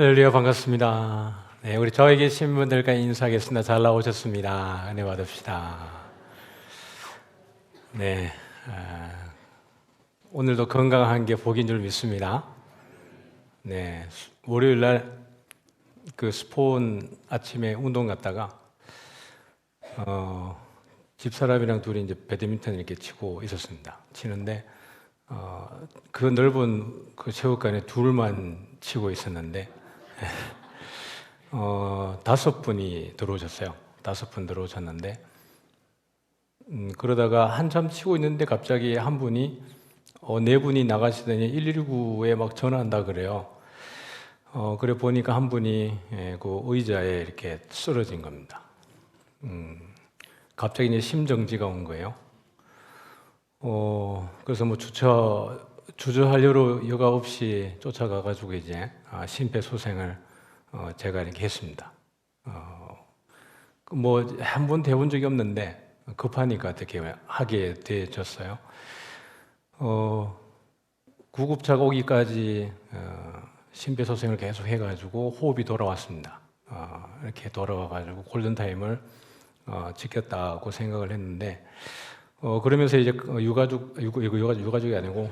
할렐루야, 반갑습니다. 네, 우리 저에 계신 분들과 인사하겠습니다. 잘 나오셨습니다. 은혜 받읍시다. 네, 오늘도 건강한 게 복인 줄 믿습니다. 네, 월요일 날 그 스폰 아침에 운동 갔다가 집사람이랑 둘이 이제 배드민턴 이렇게 치고 있었습니다. 치는데 그 넓은 그 체육관에 둘만 치고 있었는데 5분이 들어오셨어요. 5분 들어오셨는데 그러다가 한참 치고 있는데 갑자기 한 분이 4분이 나가시더니 119에 막 전화한다 그래요. 그래 보니까 한 분이 그 의자에 이렇게 쓰러진 겁니다. 갑자기 이제 심정지가 온 거예요. 그래서 뭐 주저할 여가 없이 쫓아가가지고 이제 심폐소생을 제가 이렇게 했습니다. 뭐 한 번도 해본 적이 없는데 급하니까 어떻게 하게 되었어요. 구급차가 오기까지 심폐소생을 계속 해가지고 호흡이 돌아왔습니다. 이렇게 돌아와가지고 골든타임을 지켰다고 생각을 했는데 그러면서 이제 유가족이 아니고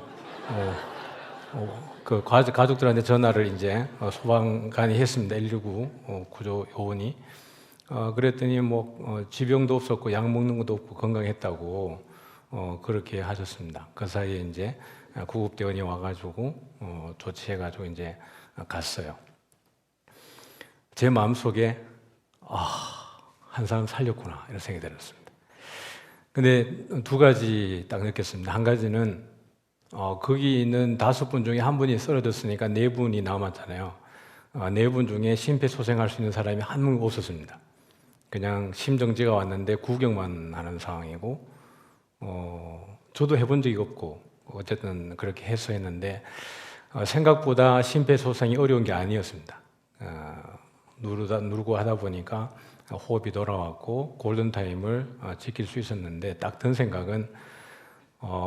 그 가족들한테 전화를 이제 소방관이 했습니다. 119 구조 요원이. 그랬더니 뭐 지병도 없었고 약 먹는 것도 없고 건강했다고 그렇게 하셨습니다. 그 사이에 이제 구급대원이 와가지고 조치해가지고 이제 갔어요. 제 마음속에 한 사람 살렸구나 이런 생각이 들었습니다. 근데 두 가지 딱 느꼈습니다. 한 가지는 거기 있는 5분 중에 한 분이 쓰러졌으니까 4분이 남았잖아요. 4분 중에 심폐소생할 수 있는 사람이 한 명 없었습니다. 그냥 심정지가 왔는데 구경만 하는 상황이고 저도 해본 적이 없고 어쨌든 그렇게 해서 했는데 생각보다 심폐소생이 어려운 게 아니었습니다. 누르고 하다 보니까 호흡이 돌아왔고 골든타임을 지킬 수 있었는데 딱 든 생각은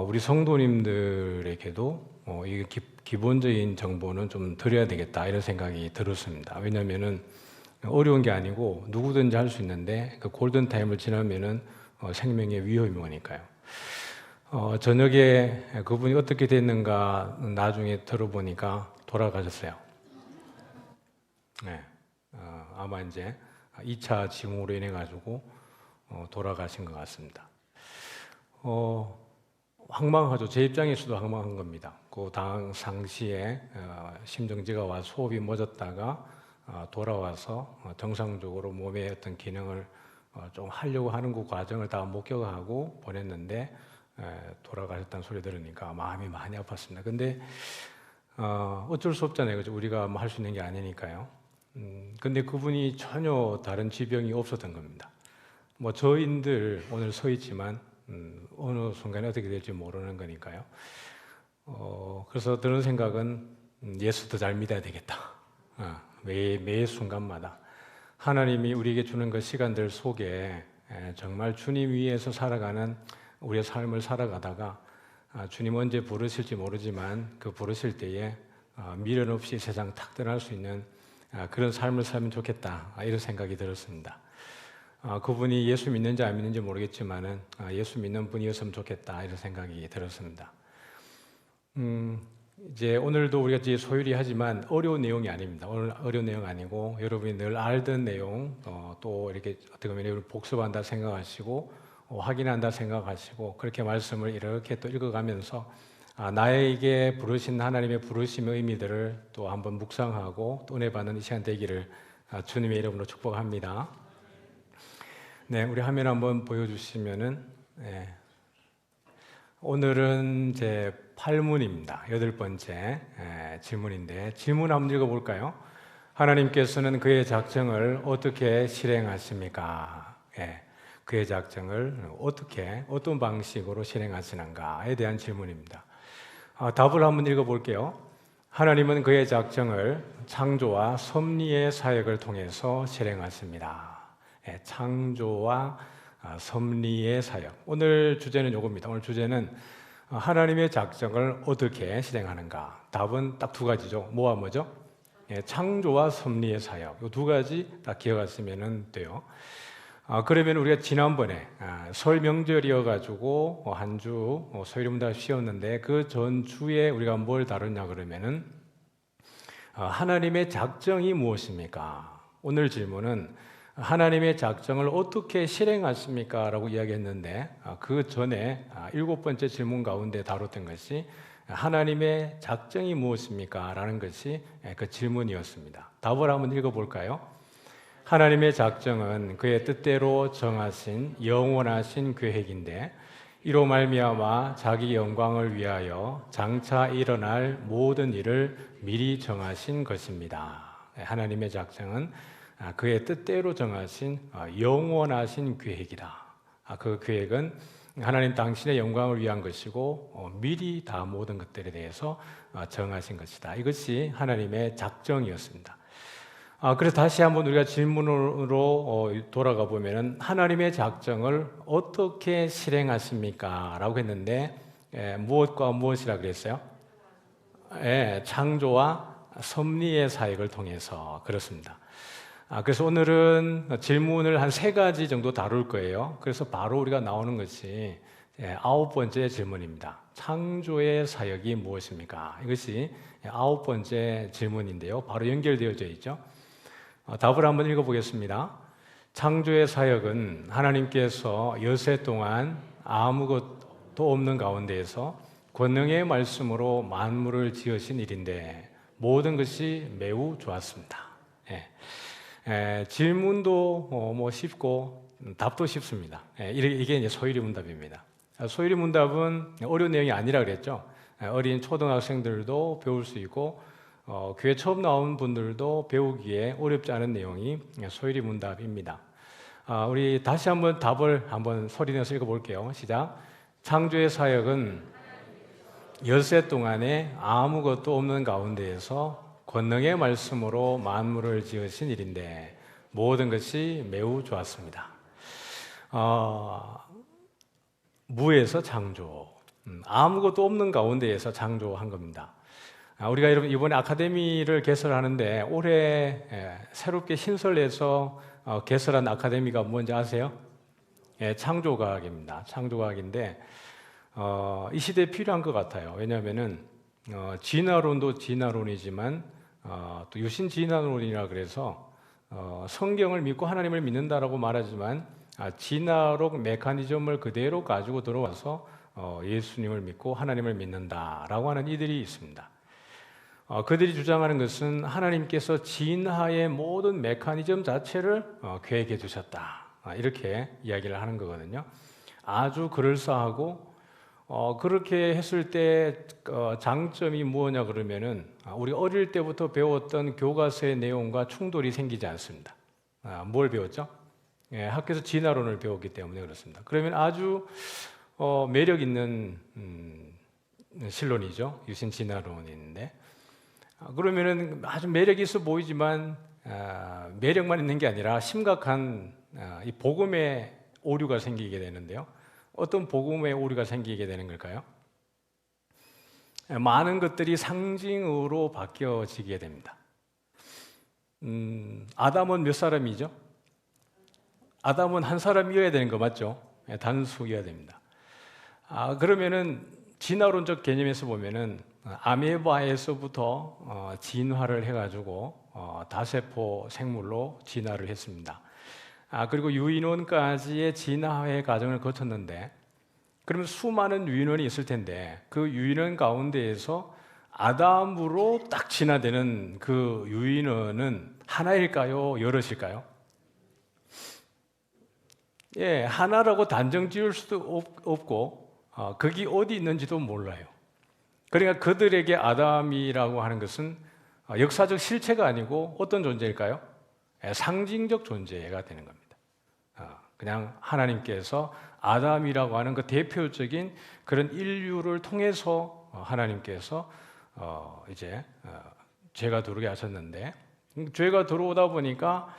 우리 성도님들에게도 이 기본적인 정보는 좀 드려야 되겠다 이런 생각이 들었습니다. 왜냐하면은 어려운 게 아니고 누구든지 할 수 있는데 그 골든타임을 지나면은 생명의 위험이 오니까요. 저녁에 그분이 어떻게 됐는가 나중에 들어보니까 돌아가셨어요. 네, 아마 이제 2차 징후로 인해 가지고 돌아가신 것 같습니다. 황망하죠. 제 입장에서도 황망한 겁니다. 그 당시에 심정지가 와서 호흡이 멎었다가 돌아와서 정상적으로 몸의 어떤 기능을 좀 하려고 하는 그 과정을 다 목격하고 보냈는데 돌아가셨다는 소리 들으니까 마음이 많이 아팠습니다. 근데 어쩔 수 없잖아요. 그죠? 우리가 뭐 할 수 있는 게 아니니까요. 근데 그분이 전혀 다른 지병이 없었던 겁니다. 뭐 저희들 오늘 서 있지만 어느 순간에 어떻게 될지 모르는 거니까요. 그래서 드는 생각은 예수 더 잘 믿어야 되겠다. 매 순간마다 하나님이 우리에게 주는 그 시간들 속에 정말 주님 위에서 살아가는 우리의 삶을 살아가다가 주님 언제 부르실지 모르지만 그 부르실 때에 미련 없이 세상 탁 떠날 수 있는 그런 삶을 살면 좋겠다 이런 생각이 들었습니다. 그분이 예수 믿는지 안 믿는지 모르겠지만은 예수 믿는 분이었으면 좋겠다 이런 생각이 들었습니다. 이제 오늘도 우리가 이제 소홀히 하지만 어려운 내용이 아닙니다. 오늘 어려운 내용 아니고 여러분이 늘 알던 내용 또 이렇게 어떻게 보면 복습한다 생각하시고 확인한다 생각하시고 그렇게 말씀을 이렇게 또 읽어가면서 나에게 부르신 하나님의 부르심의 의미들을 또 한번 묵상하고 또 은혜 받는 이 시간 되기를 주님의 이름으로 축복합니다. 네, 우리 화면 한번 보여주시면은 오늘은 제 8문입니다. 8번째 질문인데 질문 한번 읽어볼까요? 하나님께서는 그의 작정을 어떻게 실행하십니까? 그의 작정을 어떤 방식으로 실행하시는가에 대한 질문입니다. 답을 한번 읽어볼게요. 하나님은 그의 작정을 창조와 섭리의 사역을 통해서 실행하십니다. 창조와 섭리의 사역. 오늘 주제는 이겁니다. 오늘 주제는 하나님의 작정을 어떻게 실행하는가. 답은 딱 두 가지죠. 뭐와 뭐죠? 창조와 섭리의 사역, 이 두 가지 딱 기억하시면 돼요. 그러면 우리가 지난번에 설 명절이어가지고 한 주 소위문답 쉬었는데 그 전주에 우리가 뭘 다뤘냐 그러면은 하나님의 작정이 무엇입니까? 오늘 질문은 하나님의 작정을 어떻게 실행하십니까? 라고 이야기했는데 그 전에 7번째 질문 가운데 다뤘던 것이 하나님의 작정이 무엇입니까? 라는 것이 그 질문이었습니다. 답을 한번 읽어볼까요? 하나님의 작정은 그의 뜻대로 정하신 영원하신 계획인데 이로 말미암아 자기 영광을 위하여 장차 일어날 모든 일을 미리 정하신 것입니다. 하나님의 작정은 그의 뜻대로 정하신 영원하신 계획이다. 그 계획은 하나님 당신의 영광을 위한 것이고 미리 다 모든 것들에 대해서 정하신 것이다. 이것이 하나님의 작정이었습니다. 그래서 다시 한번 우리가 질문으로 돌아가 보면은 하나님의 작정을 어떻게 실행하십니까? 라고 했는데 무엇과 무엇이라 그랬어요? 창조와 섭리의 사역을 통해서 그렇습니다. 그래서 오늘은 질문을 한 3가지 정도 다룰 거예요. 그래서 바로 우리가 나오는 것이 9번째 질문입니다. 창조의 사역이 무엇입니까? 이것이 9번째 질문인데요. 바로 연결되어져 있죠. 답을 한번 읽어보겠습니다. 창조의 사역은 하나님께서 여세 동안 아무것도 없는 가운데에서 권능의 말씀으로 만물을 지으신 일인데 모든 것이 매우 좋았습니다. 질문도 쉽고 답도 쉽습니다. 이게 이제 소일이 문답입니다. 소일이 문답은 어려운 내용이 아니라 그랬죠. 어린 초등학생들도 배울 수 있고 교회 처음 나온 분들도 배우기에 어렵지 않은 내용이 소일이 문답입니다. 우리 다시 한번 답을 한번 소리내서 읽어볼게요. 시작. 창조의 사역은 엿새 동안에 아무것도 없는 가운데에서 권능의 말씀으로 만물을 지으신 일인데 모든 것이 매우 좋았습니다. 무에서 창조, 아무것도 없는 가운데에서 창조한 겁니다. 우리가 여러분 이번에 아카데미를 개설하는데 올해 새롭게 신설해서 개설한 아카데미가 뭔지 아세요? 창조과학입니다. 창조과학인데 이 시대에 필요한 것 같아요. 왜냐하면은 진화론도 진화론이지만 또 유신진화론이라 그래서 성경을 믿고 하나님을 믿는다라고 말하지만 진화론 메커니즘을 그대로 가지고 들어와서 예수님을 믿고 하나님을 믿는다라고 하는 이들이 있습니다. 그들이 주장하는 것은 하나님께서 진화의 모든 메커니즘 자체를 계획해 두셨다. 이렇게 이야기를 하는 거거든요. 아주 그럴싸하고 그렇게 했을 때 장점이 뭐냐 그러면은 우리 어릴 때부터 배웠던 교과서의 내용과 충돌이 생기지 않습니다. 뭘 배웠죠? 학교에서 진화론을 배웠기 때문에 그렇습니다. 그러면 아주 매력 있는 신론이죠. 유신 진화론인데 그러면은 아주 매력 있어 보이지만 매력만 있는 게 아니라 심각한 이 복음의 오류가 생기게 되는데요. 어떤 복음의 오류가 생기게 되는 걸까요? 많은 것들이 상징으로 바뀌어지게 됩니다. 아담은 몇 사람이죠? 아담은 한 사람이어야 되는 거 맞죠? 단수여야 됩니다. 그러면은 진화론적 개념에서 보면은 아메바에서부터 진화를 해가지고 다세포 생물로 진화를 했습니다. 그리고 유인원까지의 진화의 과정을 거쳤는데 그러면 수많은 유인원이 있을 텐데 그 유인원 가운데에서 아담으로 딱 진화되는 그 유인원은 하나일까요? 여럿일까요? 하나라고 단정 지을 수도 없고 거기 어디 있는지도 몰라요. 그러니까 그들에게 아담이라고 하는 것은 역사적 실체가 아니고 어떤 존재일까요? 상징적 존재가 되는 겁니다. 그냥 하나님께서 아담이라고 하는 그 대표적인 그런 인류를 통해서 하나님께서 이제 죄가 들어오게 하셨는데 죄가 들어오다 보니까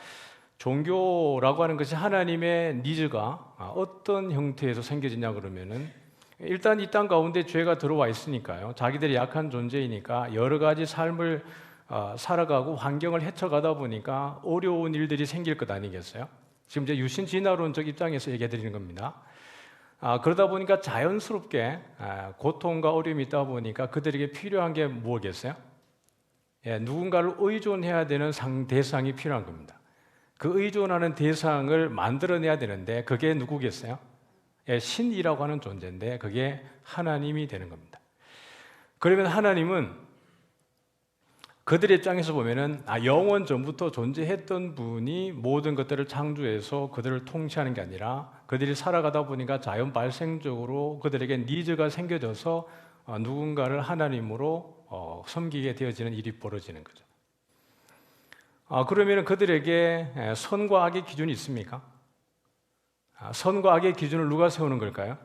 종교라고 하는 것이 하나님의 니즈가 어떤 형태에서 생겨지냐 그러면은 일단 이 땅 가운데 죄가 들어와 있으니까요. 자기들이 약한 존재이니까 여러 가지 삶을 살아가고 환경을 헤쳐가다 보니까 어려운 일들이 생길 것 아니겠어요? 지금 이제 유신 진화론적 입장에서 얘기해 드리는 겁니다. 그러다 보니까 자연스럽게 고통과 어려움이 있다 보니까 그들에게 필요한 게 뭐겠어요? 누군가를 의존해야 되는 대상이 필요한 겁니다. 그 의존하는 대상을 만들어내야 되는데 그게 누구겠어요? 신이라고 하는 존재인데 그게 하나님이 되는 겁니다. 그러면 하나님은 그들의 입장에서 보면은 영원 전부터 존재했던 분이 모든 것들을 창조해서 그들을 통치하는 게 아니라 그들이 살아가다 보니까 자연 발생적으로 그들에게 니즈가 생겨져서 누군가를 하나님으로 섬기게 되어지는 일이 벌어지는 거죠. 그러면 그들에게 선과 악의 기준이 있습니까? 선과 악의 기준을 누가 세우는 걸까요?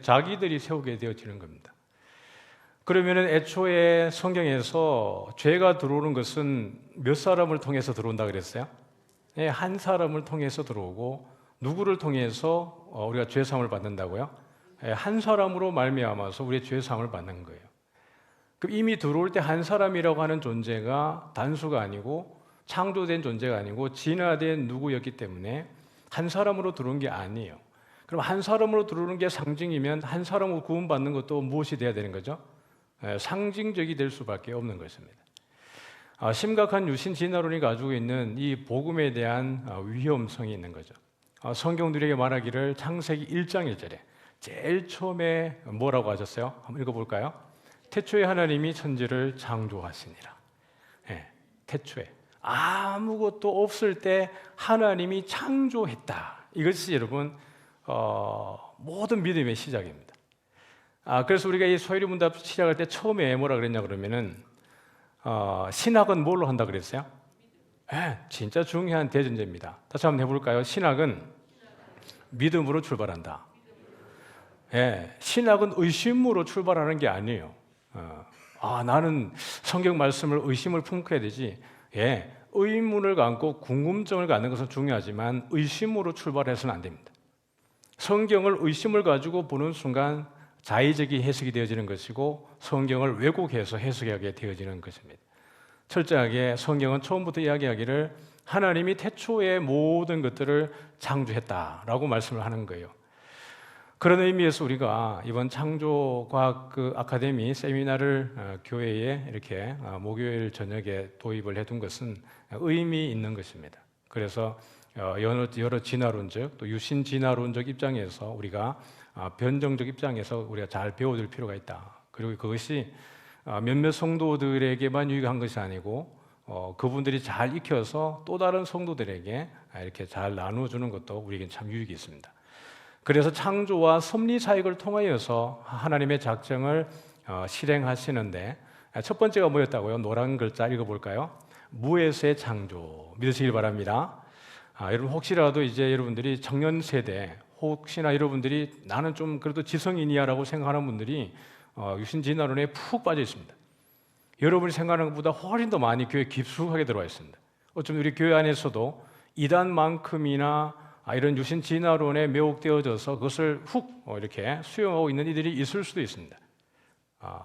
자기들이 세우게 되어지는 겁니다. 그러면 애초에 성경에서 죄가 들어오는 것은 몇 사람을 통해서 들어온다 그랬어요? 한 사람을 통해서 들어오고 누구를 통해서 우리가 죄사함을 받는다고요? 한 사람으로 말미암아서 우리의 죄사함을 받는 거예요. 그럼 이미 들어올 때 한 사람이라고 하는 존재가 단수가 아니고 창조된 존재가 아니고 진화된 누구였기 때문에 한 사람으로 들어온 게 아니에요. 그럼 한 사람으로 들어오는 게 상징이면 한 사람으로 구원받는 것도 무엇이 돼야 되는 거죠? 상징적이 될 수밖에 없는 것입니다. 심각한 유신 진화론이 가지고 있는 이 복음에 대한 위험성이 있는 거죠. 성경들에게 말하기를 창세기 1장 1절에 제일 처음에 뭐라고 하셨어요? 한번 읽어볼까요? 태초에 하나님이 천지를 창조하시니라. 태초에 아무것도 없을 때 하나님이 창조했다. 이것이 여러분 모든 믿음의 시작입니다. 그래서 우리가 이 소요리 문답 시작할 때 처음에 뭐라 그랬냐 그러면은 신학은 뭘로 한다 그랬어요? 진짜 중요한 대전제입니다. 다시 한번 해볼까요? 신학은 믿음으로 출발한다. 신학은 의심으로 출발하는 게 아니에요. 나는 성경 말씀을 의심을 품고 해야 되지. 의문을 갖고 궁금증을 갖는 것은 중요하지만 의심으로 출발해서는 안 됩니다. 성경을 의심을 가지고 보는 순간 자의적인 해석이 되어지는 것이고 성경을 왜곡해서 해석하게 되어지는 것입니다. 철저하게 성경은 처음부터 이야기하기를 하나님이 태초에 모든 것들을 창조했다라고 말씀을 하는 거예요. 그런 의미에서 우리가 이번 창조과학 아카데미 세미나를 교회에 이렇게 목요일 저녁에 도입을 해둔 것은 의미 있는 것입니다. 그래서 여러 진화론적 또 유신 진화론적 입장에서 우리가 변정적 입장에서 우리가 잘 배워둘 필요가 있다. 그리고 그것이 몇몇 성도들에게만 유익한 것이 아니고 그분들이 잘 익혀서 또 다른 성도들에게 이렇게 잘 나누어주는 것도 우리에게 참 유익이 있습니다. 그래서 창조와 섭리 사역을 통하여서 하나님의 작정을 실행하시는데 첫 번째가 뭐였다고요? 노란 글자 읽어볼까요? 무에서의 창조 믿으시길 바랍니다. 여러분 혹시라도 이제 여러분들이 청년 세대 혹시나 여러분들이 나는 좀 그래도 지성인이야라고 생각하는 분들이 유신 진화론에 푹 빠져 있습니다. 여러분이 생각하는 것보다 훨씬 더 많이 교회에 깊숙하게 들어와 있습니다. 어쩌면 우리 교회 안에서도 이단만큼이나 이런 유신 진화론에 매혹되어져서 그것을 훅 이렇게 수용하고 있는 이들이 있을 수도 있습니다.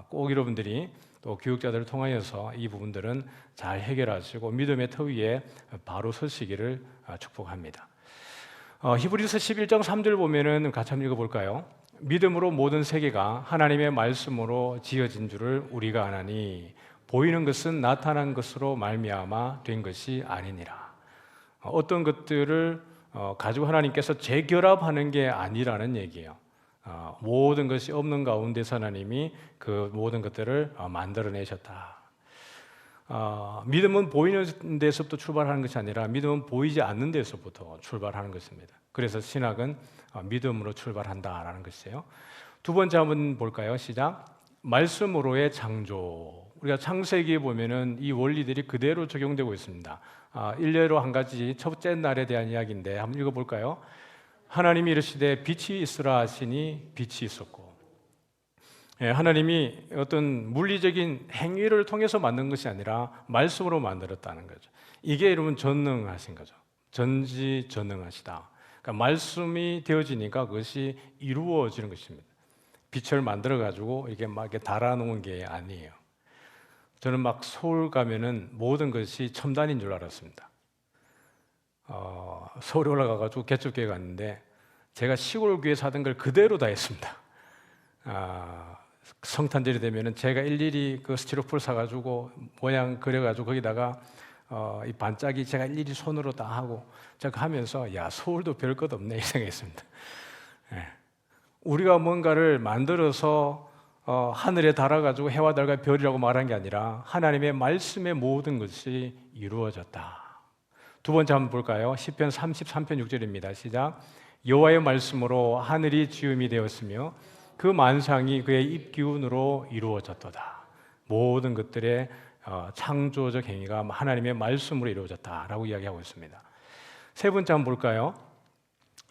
꼭 여러분들이 또 교육자들을 통하여서 이 부분들은 잘 해결하시고 믿음의 터 위에 바로 서시기를 축복합니다. 히브리서 11장 3절 보면은 같이 한번 읽어볼까요? 믿음으로 모든 세계가 하나님의 말씀으로 지어진 줄을 우리가 아나니 보이는 것은 나타난 것으로 말미암아 된 것이 아니니라. 어떤 것들을 가지고 하나님께서 재결합하는 게 아니라는 얘기예요. 모든 것이 없는 가운데서 하나님이 그 모든 것들을 만들어내셨다. 믿음은 보이는 데서부터 출발하는 것이 아니라 믿음은 보이지 않는 데서부터 출발하는 것입니다. 그래서 신학은 믿음으로 출발한다라는 것이에요. 두 번째 한번 볼까요? 시작. 말씀으로의 창조. 우리가 창세기에 보면은 이 원리들이 그대로 적용되고 있습니다. 일례로 한 가지 첫째 날에 대한 이야기인데 한번 읽어볼까요? 하나님이 이르시되 빛이 있으라 하시니 빛이 있었고. 하나님이 어떤 물리적인 행위를 통해서 만든 것이 아니라 말씀으로 만들었다는 거죠. 이게 여러분 전능하신 거죠. 전지전능하시다. 그러니까 말씀이 되어지니까 그것이 이루어지는 것입니다. 빛을 만들어 가지고 이게 막 이렇게 달아놓은 게 아니에요. 저는 막 서울 가면은 모든 것이 첨단인 줄 알았습니다. 서울에 올라가가지고 개척교회 갔는데 제가 시골 교회 사던 걸 그대로 다 했습니다. 성탄절이 되면은 제가 일일이 그 스티로폴 사가지고 모양 그려가지고 거기다가 이 반짝이 제가 일일이 손으로 다 하고 제가 하면서 야, 서울도 별 것 없네 이 생각했습니다. 예. 우리가 뭔가를 만들어서 하늘에 달아가지고 해와 달과 별이라고 말한 게 아니라 하나님의 말씀의 모든 것이 이루어졌다. 두 번째 한번 볼까요? 시편 33편 6절입니다. 시작. 여호와의 말씀으로 하늘이 지음이 되었으며 그 만상이 그의 입기운으로 이루어졌도다. 모든 것들의 창조적 행위가 하나님의 말씀으로 이루어졌다라고 이야기하고 있습니다. 세 번째 한번 볼까요?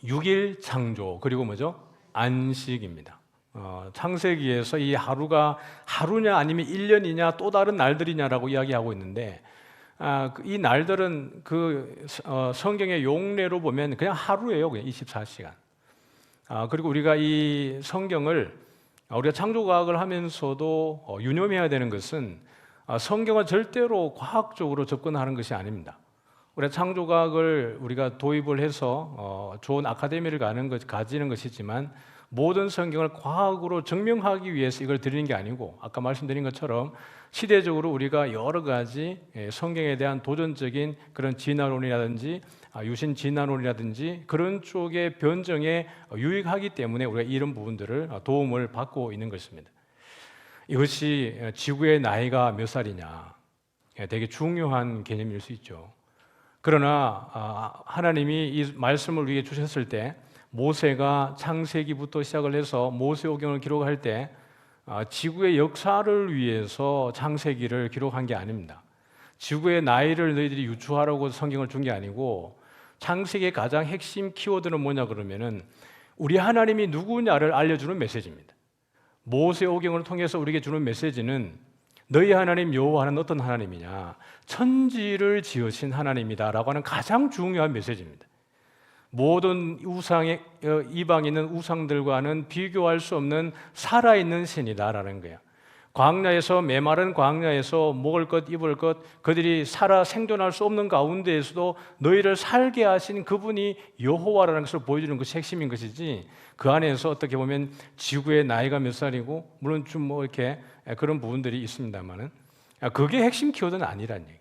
6일 창조, 그리고 뭐죠? 안식입니다. 창세기에서 이 하루가 하루냐 아니면 1년이냐 또 다른 날들이냐라고 이야기하고 있는데 이 날들은 성경의 용례로 보면 그냥 하루예요. 그냥 24시간. 그리고 우리가 이 성경을 우리가 창조과학을 하면서도 유념해야 되는 것은 성경은 절대로 과학적으로 접근하는 것이 아닙니다. 우리가 창조과학을 우리가 도입을 해서 좋은 아카데미를 가지는 것이지만 모든 성경을 과학으로 증명하기 위해서 이걸 드리는 게 아니고 아까 말씀드린 것처럼 시대적으로 우리가 여러 가지 성경에 대한 도전적인 그런 진화론이라든지 유신 진화론이라든지 그런 쪽의 변정에 유익하기 때문에 우리가 이런 부분들을 도움을 받고 있는 것입니다. 이것이 지구의 나이가 몇 살이냐 되게 중요한 개념일 수 있죠. 그러나 하나님이 이 말씀을 위해 주셨을 때 모세가 창세기부터 시작을 해서 모세오경을 기록할 때 지구의 역사를 위해서 창세기를 기록한 게 아닙니다. 지구의 나이를 너희들이 유추하라고 성경을 준 게 아니고 창세기의 가장 핵심 키워드는 뭐냐 그러면은 우리 하나님이 누구냐를 알려주는 메시지입니다. 모세오경을 통해서 우리에게 주는 메시지는 너희 하나님 여호와는 어떤 하나님이냐, 천지를 지으신 하나님이다라고 하는 가장 중요한 메시지입니다. 모든 우상의 이방인은 우상들과는 비교할 수 없는 살아있는 신이다라는 거예요. 광야에서 메마른 광야에서 먹을 것 입을 것 그들이 살아 생존할 수 없는 가운데에서도 너희를 살게 하신 그분이 여호와라는 것을 보여주는 것이 핵심인 것이지 그 안에서 어떻게 보면 지구의 나이가 몇 살이고 물론 좀 뭐 이렇게 그런 부분들이 있습니다만은 그게 핵심 키워드는 아니란 얘기예요.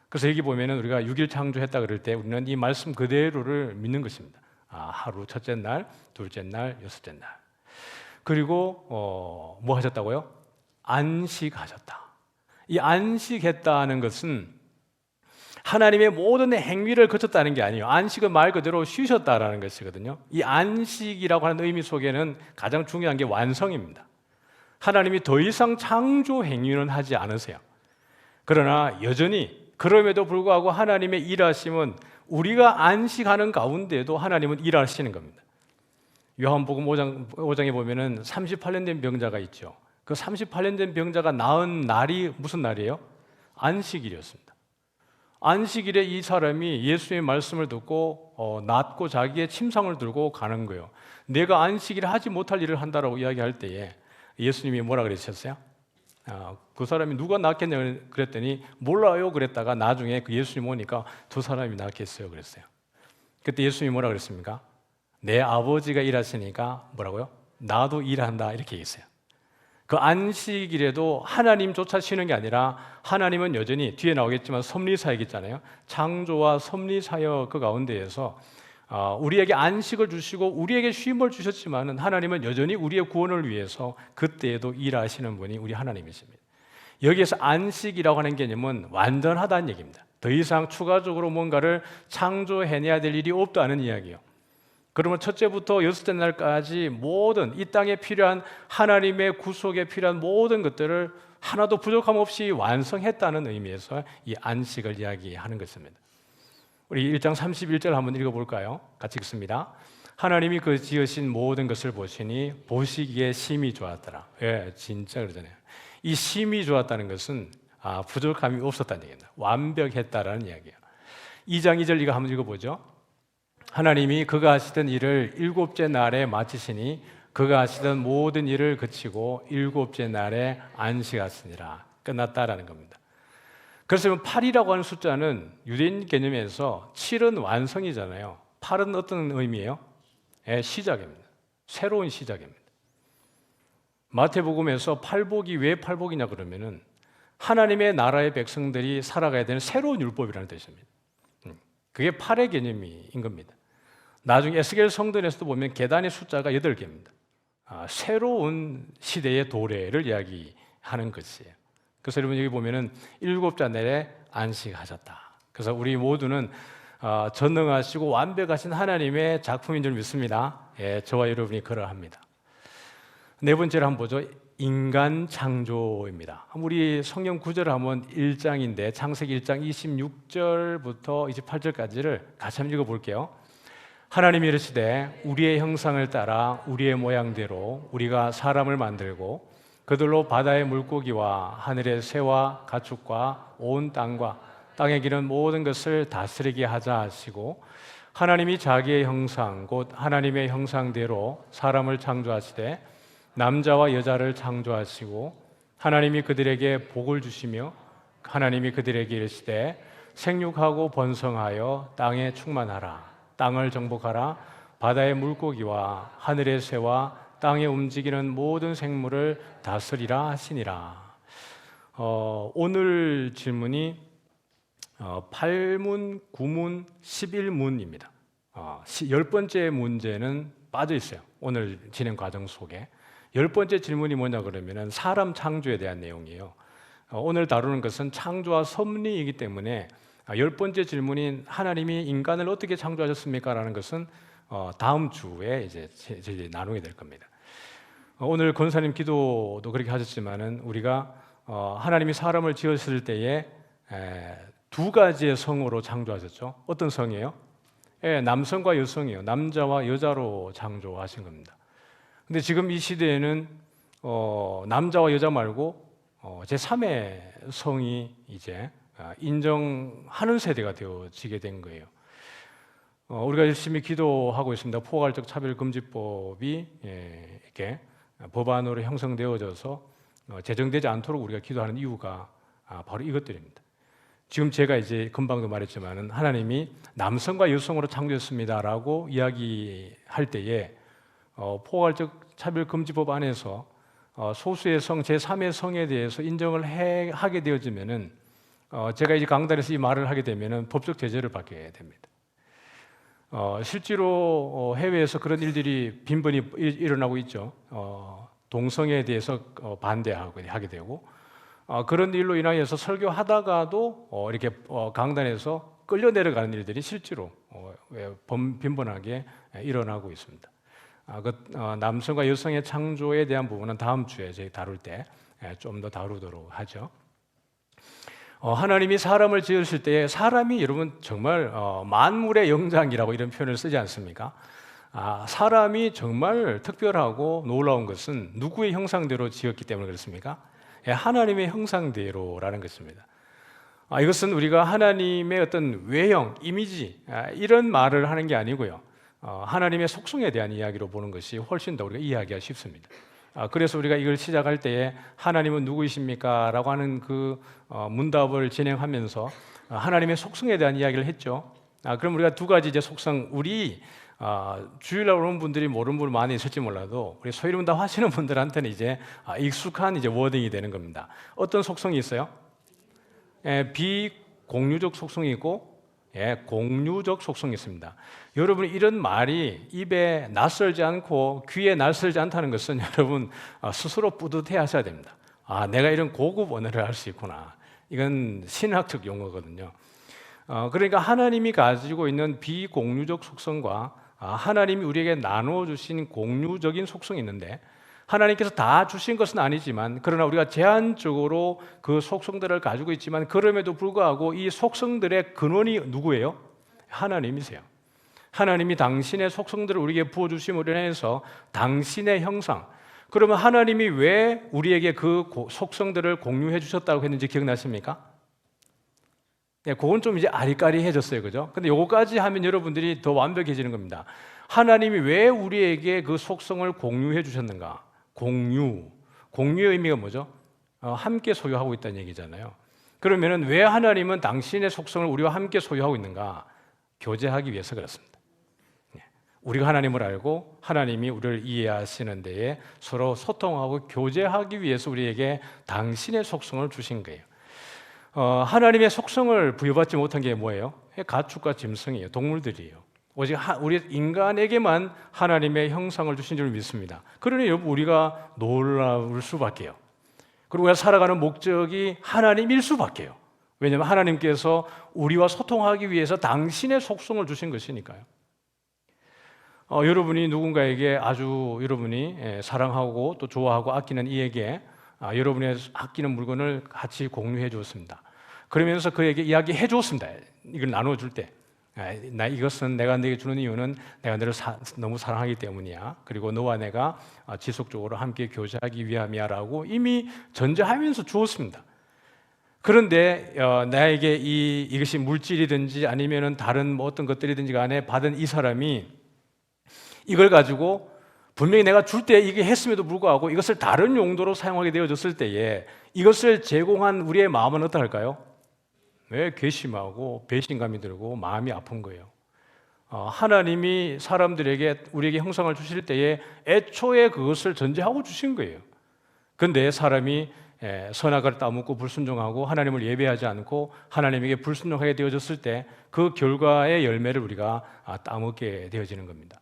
그래서 여기 보면은 우리가 6일 창조했다 그럴 때 우리는 이 말씀 그대로를 믿는 것입니다. 하루 첫째 날, 둘째 날, 여섯째 날. 그리고 뭐 하셨다고요? 안식하셨다. 이 안식했다는 것은 하나님의 모든 행위를 거쳤다는 게 아니에요. 안식은 말 그대로 쉬셨다라는 것이거든요. 이 안식이라고 하는 의미 속에는 가장 중요한 게 완성입니다. 하나님이 더 이상 창조 행위는 하지 않으세요. 그러나 여전히 그럼에도 불구하고 하나님의 일하심은 우리가 안식하는 가운데도 하나님은 일하시는 겁니다. 요한복음 5장에 보면은 38년 된 병자가 있죠. 그 38년 된 병자가 나은 날이 무슨 날이에요? 안식일이었습니다. 안식일에 이 사람이 예수의 말씀을 듣고 낫고 자기의 침상을 들고 가는 거예요. 내가 안식일에 하지 못할 일을 한다라고 이야기할 때에 예수님이 뭐라 그러셨어요? 그 사람이 누가 낫겠냐 그랬더니 몰라요 그랬다가 나중에 그 예수님 오니까 두 사람이 낫겠어요 그랬어요. 그때 예수님이 뭐라 그랬습니까? 내 아버지가 일하시니까 뭐라고요? 나도 일한다 이렇게 얘기했어요. 그 안식일에도 하나님조차 쉬는 게 아니라 하나님은 여전히 뒤에 나오겠지만 섭리사역이잖아요. 창조와 섭리사역 그 가운데에서 우리에게 안식을 주시고 우리에게 쉼을 주셨지만은 하나님은 여전히 우리의 구원을 위해서 그때에도 일하시는 분이 우리 하나님이십니다. 여기에서 안식이라고 하는 개념은 완전하다는 얘기입니다. 더 이상 추가적으로 뭔가를 창조해내야 될 일이 없다는 이야기예요. 그러면 첫째부터 여섯째 날까지 모든 이 땅에 필요한 하나님의 구속에 필요한 모든 것들을 하나도 부족함 없이 완성했다는 의미에서 이 안식을 이야기하는 것입니다. 우리 1장 31절 한번 읽어볼까요? 같이 읽습니다. 하나님이 그 지으신 모든 것을 보시니 보시기에 심히 좋았더라. 예, 진짜 그러잖아요. 이 심히 좋았다는 것은 부족함이 없었다는 얘기입니다. 완벽했다라는 이야기예요. 2장 2절 이거 한번 읽어보죠. 하나님이 그가 하시던 일을 일곱째 날에 마치시니 그가 하시던 모든 일을 그치고 일곱째 날에 안식하시니라. 끝났다라는 겁니다. 그래서 8이라고 하는 숫자는 유대인 개념에서 7은 완성이잖아요. 8은 어떤 의미예요? 시작입니다. 새로운 시작입니다. 마태복음에서 팔복이 왜 팔복이냐 그러면은 하나님의 나라의 백성들이 살아가야 되는 새로운 율법이라는 뜻입니다. 그게 8의 개념인 겁니다. 나중에 에스겔 성전에서도 보면 계단의 숫자가 8개입니다. 새로운 시대의 도래를 이야기하는 것이에요. 그래서 여러분 여기 보면은 7자 내에 안식하셨다. 그래서 우리 모두는 전능하시고 완벽하신 하나님의 작품인 줄 믿습니다. 저와 여러분이 그러합니다. 네 번째로 한번 보죠. 인간 창조입니다. 우리 성경 구절을 한번 1장인데 창세기 1장 26절부터 28절까지를 같이 한번 읽어볼게요. 하나님이 이르시되 우리의 형상을 따라 우리의 모양대로 우리가 사람을 만들고 그들로 바다의 물고기와 하늘의 새와 가축과 온 땅과 땅에 기는 모든 것을 다스리게 하자 하시고 하나님이 자기의 형상 곧 하나님의 형상대로 사람을 창조하시되 남자와 여자를 창조하시고 하나님이 그들에게 복을 주시며 하나님이 그들에게 이르시되 생육하고 번성하여 땅에 충만하라 땅을 정복하라 바다의 물고기와 하늘의 새와 땅에 움직이는 모든 생물을 다스리라 하시니라. 오늘 질문이 8문, 9문, 11문입니다. 10번째 문제는 빠져 있어요. 오늘 진행 과정 속에. 10번째 질문이 뭐냐 그러면은 사람 창조에 대한 내용이에요. 오늘 다루는 것은 창조와 섭리이기 때문에 10번째 질문인 하나님이 인간을 어떻게 창조하셨습니까? 라는 것은 다음 주에 이제 나누게 될 겁니다. 오늘 권사님 기도도 그렇게 하셨지만은 우리가 하나님이 사람을 지었을 때에 두 가지의 성으로 창조하셨죠. 어떤 성이에요? 남성과 여성이에요. 남자와 여자로 창조하신 겁니다. 근데 지금 이 시대에는 남자와 여자 말고 제3의 성이 이제 인정하는 세대가 되어지게 된 거예요. 우리가 열심히 기도하고 있습니다. 포괄적 차별금지법이 이렇게 법안으로 형성되어져서 제정되지 않도록 우리가 기도하는 이유가 바로 이것들입니다. 지금 제가 이제 금방도 말했지만은 하나님이 남성과 여성으로 창조했습니다라고 이야기할 때에 포괄적 차별금지법 안에서 소수의 성 제3의 성에 대해서 인정을 하게 되어지면은 제가 이제 강단에서 이 말을 하게 되면은 법적 제재를 받게 됩니다. 실제로 해외에서 그런 일들이 빈번히 일어나고 있죠. 동성애에 대해서 반대하고 하게 되고 그런 일로 인하여서 설교하다가도 이렇게 강단에서 끌려 내려가는 일들이 실제로 빈번하게 일어나고 있습니다. 남성과 여성의 창조에 대한 부분은 다음 주에 저희 다룰 때 좀 더 다루도록 하죠. 하나님이 사람을 지으실 때 사람이 여러분 정말 만물의 영장이라고 이런 표현을 쓰지 않습니까? 사람이 정말 특별하고 놀라운 것은 누구의 형상대로 지었기 때문에 그렇습니까? 하나님의 형상대로라는 것입니다. 이것은 우리가 하나님의 어떤 외형, 이미지 이런 말을 하는 게 아니고요. 하나님의 속성에 대한 이야기로 보는 것이 훨씬 더 우리가 이해하기가 쉽습니다. 그래서 우리가 이걸 시작할 때에 하나님은 누구이십니까? 라고 하는 그 문답을 진행하면서 하나님의 속성에 대한 이야기를 했죠. 그럼 우리가 두 가지 이제 속성, 우리 주일날 오는 분들이 모르는 분 많이 있을지 몰라도 우리 소위 문답 하시는 분들한테는 이제 익숙한 이제 워딩이 되는 겁니다. 어떤 속성이 있어요? 비공유적 속성이 있고 공유적 속성이 있습니다. 여러분 이런 말이 입에 낯설지 않고 귀에 낯설지 않다는 것은 여러분 스스로 뿌듯해 하셔야 됩니다. 내가 이런 고급 언어를 할 수 있구나. 이건 신학적 용어거든요. 그러니까 하나님이 가지고 있는 비공유적 속성과 하나님이 우리에게 나누어 주신 공유적인 속성이 있는데 하나님께서 다 주신 것은 아니지만 그러나 우리가 제한적으로 그 속성들을 가지고 있지만 그럼에도 불구하고 이 속성들의 근원이 누구예요? 하나님이세요. 하나님이 당신의 속성들을 우리에게 부어주심으로 인해서 당신의 형상, 그러면 하나님이 왜 우리에게 그 속성들을 공유해 주셨다고 했는지 기억나십니까? 그건 좀 이제 아리까리해졌어요, 그죠? 근데 요거까지 하면 여러분들이 더 완벽해지는 겁니다. 하나님이 왜 우리에게 그 속성을 공유해 주셨는가? 공유의 의미가 뭐죠? 함께 소유하고 있다는 얘기잖아요. 그러면은 왜 하나님은 당신의 속성을 우리와 함께 소유하고 있는가? 교제하기 위해서 그렇습니다. 우리가 하나님을 알고 하나님이 우리를 이해하시는 데에 서로 소통하고 교제하기 위해서 우리에게 당신의 속성을 주신 거예요. 하나님의 속성을 부여받지 못한 게 뭐예요? 가축과 짐승이에요. 동물들이에요. 오직 우리 인간에게만 하나님의 형상을 주신 줄 믿습니다. 그러니 여러분 우리가 놀라울 수밖에요. 그리고 우리가 살아가는 목적이 하나님일 수밖에요. 왜냐하면 하나님께서 우리와 소통하기 위해서 당신의 속성을 주신 것이니까요. 여러분이 누군가에게 아주 여러분이 사랑하고 또 좋아하고 아끼는 이에게 여러분의 아끼는 물건을 같이 공유해 주었습니다. 그러면서 그에게 이야기해 주었습니다. 이걸 나눠줄 때 이것은 내가 너에게 주는 이유는 내가 너를 너무 사랑하기 때문이야. 그리고 너와 내가 지속적으로 함께 교제하기 위함이야 라고 이미 전제하면서 주었습니다. 그런데 나에게 이것이 물질이든지 아니면 다른 어떤 것들이든지 간에 받은 이 사람이 이걸 가지고 분명히 내가 줄 때 이게 했음에도 불구하고 이것을 다른 용도로 사용하게 되어졌을 때에 이것을 제공한 우리의 마음은 어떨까요? 왜 괘씸하고 배신감이 들고 마음이 아픈 거예요. 하나님이 사람들에게 우리에게 형상을 주실 때에 애초에 그것을 전제하고 주신 거예요. 그런데 사람이 선악을 따먹고 불순종하고 하나님을 예배하지 않고 하나님에게 불순종하게 되어졌을 때 그 결과의 열매를 우리가 따먹게 되어지는 겁니다.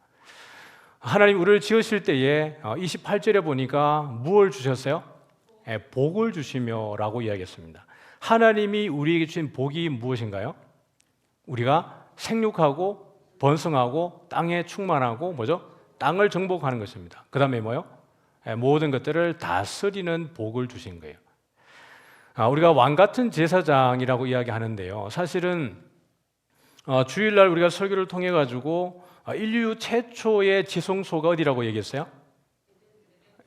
하나님 우리를 지으실 때에 28절에 보니까 무엇을 주셨어요? 복을 주시며 라고 이야기했습니다. 하나님이 우리에게 주신 복이 무엇인가요? 우리가 생육하고 번성하고 땅에 충만하고 뭐죠? 땅을 정복하는 것입니다. 그 다음에 뭐요? 모든 것들을 다스리는 복을 주신 거예요. 우리가 왕같은 제사장이라고 이야기하는데요. 사실은 주일날 우리가 설교를 통해 가지고 인류 최초의 지성소가 어디라고 얘기했어요?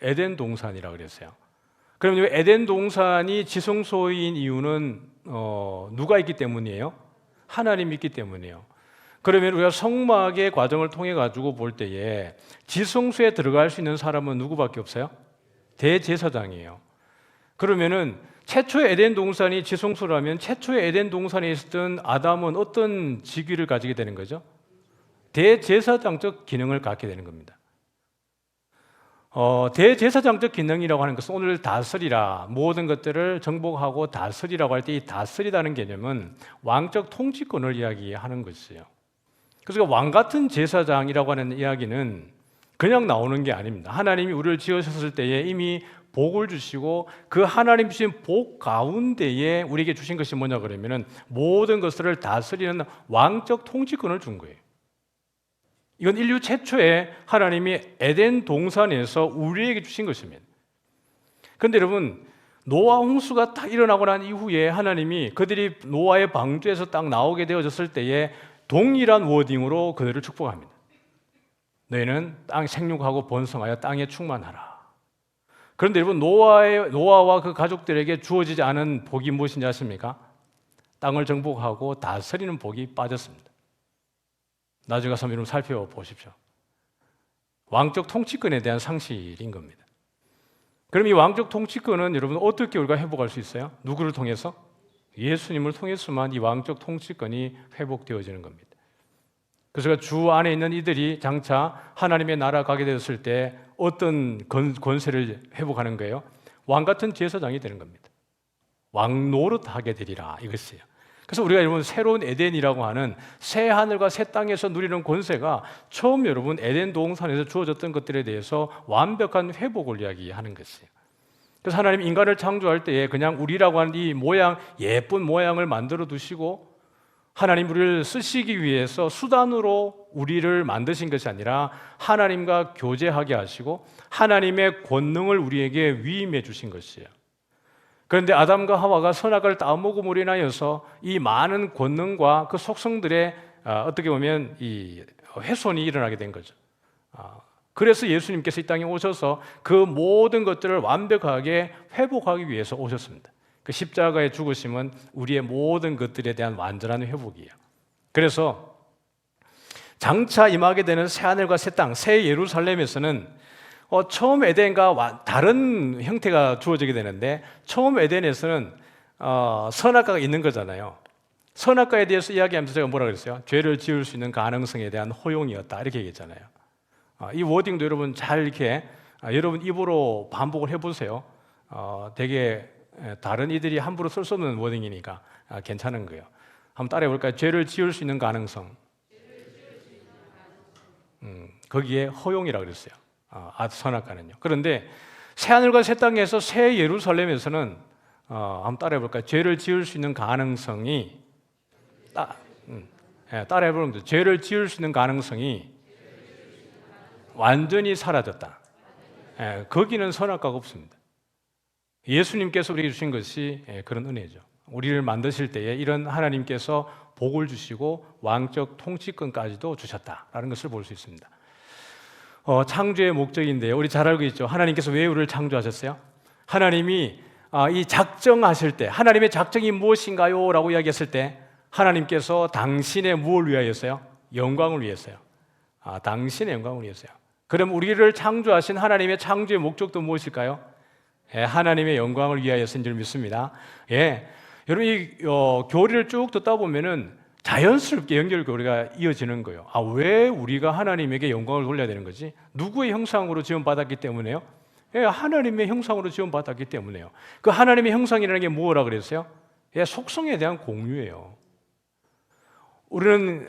에덴 동산이라고 그랬어요. 그럼 에덴 동산이 지성소인 이유는 누가 있기 때문이에요? 하나님이 있기 때문이에요. 그러면 우리가 성막의 과정을 통해 가지고 볼 때에 지성소에 들어갈 수 있는 사람은 누구밖에 없어요? 대제사장이에요. 그러면은 최초의 에덴 동산이 지성소라면 최초의 에덴 동산에 있었던 아담은 어떤 직위를 가지게 되는 거죠? 대제사장적 기능을 갖게 되는 겁니다. 대제사장적 기능이라고 하는 것은 오늘 다스리라, 모든 것들을 정복하고 다스리라고 할 때 이 다스리다는 개념은 왕적 통치권을 이야기하는 것이에요. 그래서 왕같은 제사장이라고 하는 이야기는 그냥 나오는 게 아닙니다. 하나님이 우리를 지으셨을 때에 이미 복을 주시고 그 하나님 주신 복 가운데에 우리에게 주신 것이 뭐냐 그러면은 모든 것을 다스리는 왕적 통치권을 준 거예요. 이건 인류 최초에 하나님이 에덴 동산에서 우리에게 주신 것입니다. 그런데 여러분 노아 홍수가 딱 일어나고 난 이후에 하나님이 그들이 노아의 방주에서 딱 나오게 되어졌을 때에 동일한 워딩으로 그들을 축복합니다. 너희는 땅 생육하고 번성하여 땅에 충만하라. 그런데 여러분 노아와 그 가족들에게 주어지지 않은 복이 무엇인지 아십니까? 땅을 정복하고 다스리는 복이 빠졌습니다. 나중에 가서 여러분 살펴보십시오. 왕적 통치권에 대한 상실인 겁니다. 그럼 이 왕적 통치권은 여러분 어떻게 우리가 회복할 수 있어요? 누구를 통해서? 예수님을 통해서만 이 왕적 통치권이 회복되어지는 겁니다. 그래서 주 안에 있는 이들이 장차 하나님의 나라 가게 되었을 때 어떤 권세를 회복하는 거예요? 왕 같은 제사장이 되는 겁니다. 왕 노릇하게 되리라 이것이에요. 그래서 우리가 여러분 새로운 에덴이라고 하는 새 하늘과 새 땅에서 누리는 권세가 처음 여러분 에덴 동산에서 주어졌던 것들에 대해서 완벽한 회복을 이야기하는 것이에요. 그래서 하나님 인간을 창조할 때에 그냥 우리라고 하는 이 모양, 예쁜 모양을 만들어 두시고 하나님 우리를 쓰시기 위해서 수단으로 우리를 만드신 것이 아니라 하나님과 교제하게 하시고 하나님의 권능을 우리에게 위임해 주신 것이에요. 그런데 아담과 하와가 선악을 따먹음으로 인하여서 이 많은 권능과 그 속성들의 어떻게 보면 이 훼손이 일어나게 된 거죠. 그래서 예수님께서 이 땅에 오셔서 그 모든 것들을 완벽하게 회복하기 위해서 오셨습니다. 그 십자가의 죽으심은 우리의 모든 것들에 대한 완전한 회복이에요. 그래서 장차 임하게 되는 새 하늘과 새 땅, 새 예루살렘에서는 처음 에덴과 다른 형태가 주어지게 되는데, 처음 에덴에서는 선악과가 있는 거잖아요. 선악과에 대해서 이야기하면서 제가 뭐라 그랬어요? 죄를 지을 수 있는 가능성에 대한 허용이었다, 이렇게 얘기했잖아요. 이 워딩도 여러분 잘 이렇게 여러분 입으로 반복을 해보세요. 되게 다른 이들이 함부로 쓸 수 없는 워딩이니까 괜찮은 거예요. 한번 따라해 볼까요? 죄를 지을 수 있는 가능성. 거기에 허용이라고 그랬어요. 선악과는요. 그런데 새하늘과 새 땅에서 새 예루살렘에서는 한번 따라해 볼까요? 죄를 지을 수 있는 가능성이 따라해 보면 죄를 지을 수 있는 가능성이 완전히 사라졌다. 거기는 선악과가 없습니다. 예수님께서 우리에게 주신 것이 그런 은혜죠. 우리를 만드실 때에 이런 하나님께서 복을 주시고 왕적 통치권까지도 주셨다라는 것을 볼 수 있습니다. 창조의 목적인데요, 우리 잘 알고 있죠. 하나님께서 왜 우리를 창조하셨어요? 하나님이 이 작정하실 때, 하나님의 작정이 무엇인가요? 라고 이야기했을 때 하나님께서 당신의 무엇을 위하였어요? 영광을 위해서요. 당신의 영광을 위해서요. 그럼 우리를 창조하신 하나님의 창조의 목적도 무엇일까요? 하나님의 영광을 위하여서인 줄 믿습니다. 여러분 이 교리를 쭉 듣다 보면은 자연스럽게 연결고리가 이어지는 거예요. 왜 우리가 하나님에게 영광을 돌려야 되는 거지? 누구의 형상으로 지음받았기 때문에요? 하나님의 형상으로 지음받았기 때문에요. 그 하나님의 형상이라는 게 뭐라 그랬어요? 속성에 대한 공유예요. 우리는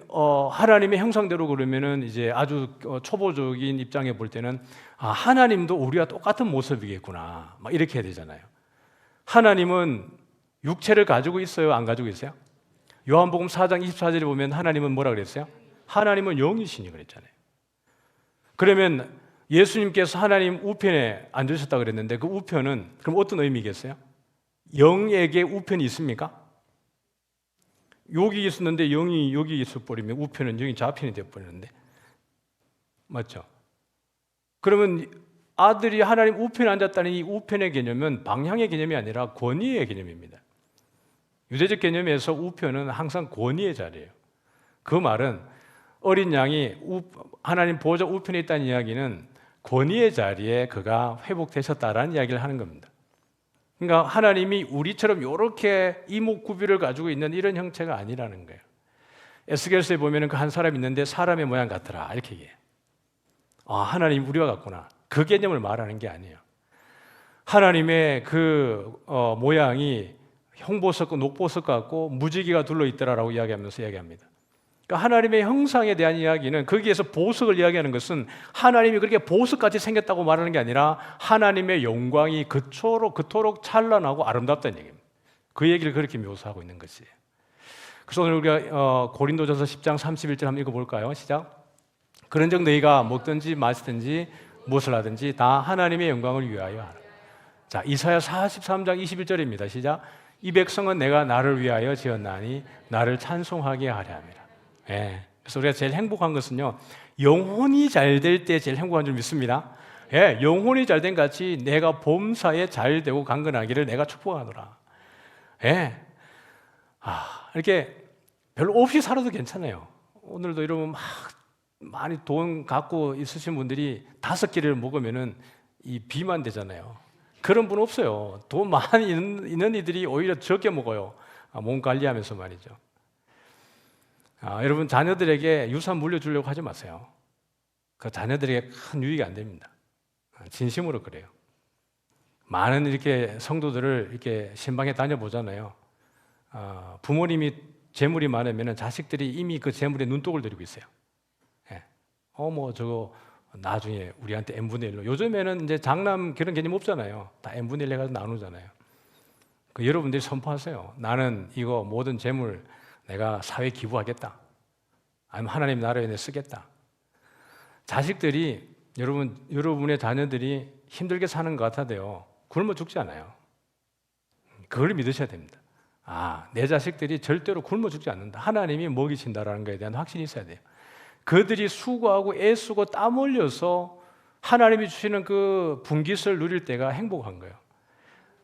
하나님의 형상대로 그러면은 이제 아주 초보적인 입장에 볼 때는 하나님도 우리와 똑같은 모습이겠구나, 막 이렇게 해야 되잖아요. 하나님은 육체를 가지고 있어요, 안 가지고 있어요? 요한복음 4장 24절에 보면 하나님은 뭐라 그랬어요? 하나님은 영이시니 그랬잖아요. 그러면 예수님께서 하나님 우편에 앉으셨다 그랬는데 그 우편은 그럼 어떤 의미겠어요? 영에게 우편이 있습니까? 여기 있었는데 영이 여기 있어버리면 우편은 영이 좌편이 되어버리는데, 맞죠? 그러면 아들이 하나님 우편에 앉았다는 이 우편의 개념은 방향의 개념이 아니라 권위의 개념입니다. 유대적 개념에서 우편은 항상 권위의 자리예요. 그 말은 어린 양이 하나님 보호자 우편에 있다는 이야기는 권위의 자리에 그가 회복되셨다라는 이야기를 하는 겁니다. 그러니까 하나님이 우리처럼 이렇게 이목구비를 가지고 있는 이런 형체가 아니라는 거예요. 에스겔서에 보면 그 한 사람이 있는데 사람의 모양 같더라, 이렇게 얘기해요. 하나님 우리와 같구나, 그 개념을 말하는 게 아니에요. 하나님의 그 모양이 홍보석과 녹보석 같고 무지개가 둘러있더라라고 이야기하면서 이야기합니다. 그러니까 하나님의 형상에 대한 이야기는, 거기에서 보석을 이야기하는 것은 하나님이 그렇게 보석같이 생겼다고 말하는 게 아니라 하나님의 영광이 그토록 찬란하고 아름답다는 얘기입니다. 그 얘기를 그렇게 묘사하고 있는 것이에요. 그래서 오늘 우리가 고린도전서 10장 31절 한번 읽어볼까요? 시작. 그런즉 너희가 먹든지 마시든지 무엇을 하든지 다 하나님의 영광을 위하여 하라. 자, 이사야 43장 21절입니다. 시작. 이 백성은 내가 나를 위하여 지었나니 나를 찬송하게 하려 함이라. 그래서 우리가 제일 행복한 것은요, 영혼이 잘 될 때 제일 행복한 줄 믿습니다. 영혼이 잘 된 같이 내가 범사에 잘 되고 강건하기를 내가 축복하노라. 이렇게 별로 없이 살아도 괜찮아요. 오늘도 여러분 많이 돈 갖고 있으신 분들이 5끼를 먹으면은 이 비만 되잖아요. 그런 분 없어요. 돈 많이 있는 이들이 오히려 적게 먹어요. 몸 관리하면서 말이죠. 여러분 자녀들에게 유산 물려주려고 하지 마세요. 그 자녀들에게 큰 유익이 안 됩니다. 진심으로 그래요. 많은 이렇게 성도들을 이렇게 신방에 다녀보잖아요. 부모님이 재물이 많으면 자식들이 이미 그 재물에 눈독을 들이고 있어요. 저거 나중에 우리한테 n분의 1로, 요즘에는 이제 장남 그런 개념 없잖아요. 다 n분의 1 해가지고 나누잖아요. 여러분들이 선포하세요. 나는 이거 모든 재물 내가 사회에 기부하겠다. 아니면 하나님 나라에 내 쓰겠다. 자식들이 여러분의 자녀들이 힘들게 사는 것 같아도요, 굶어 죽지 않아요. 그걸 믿으셔야 됩니다. 내 자식들이 절대로 굶어 죽지 않는다. 하나님이 먹이신다라는 것에 대한 확신이 있어야 돼요. 그들이 수고하고 애쓰고 땀 흘려서 하나님이 주시는 그 분깃을 누릴 때가 행복한 거예요.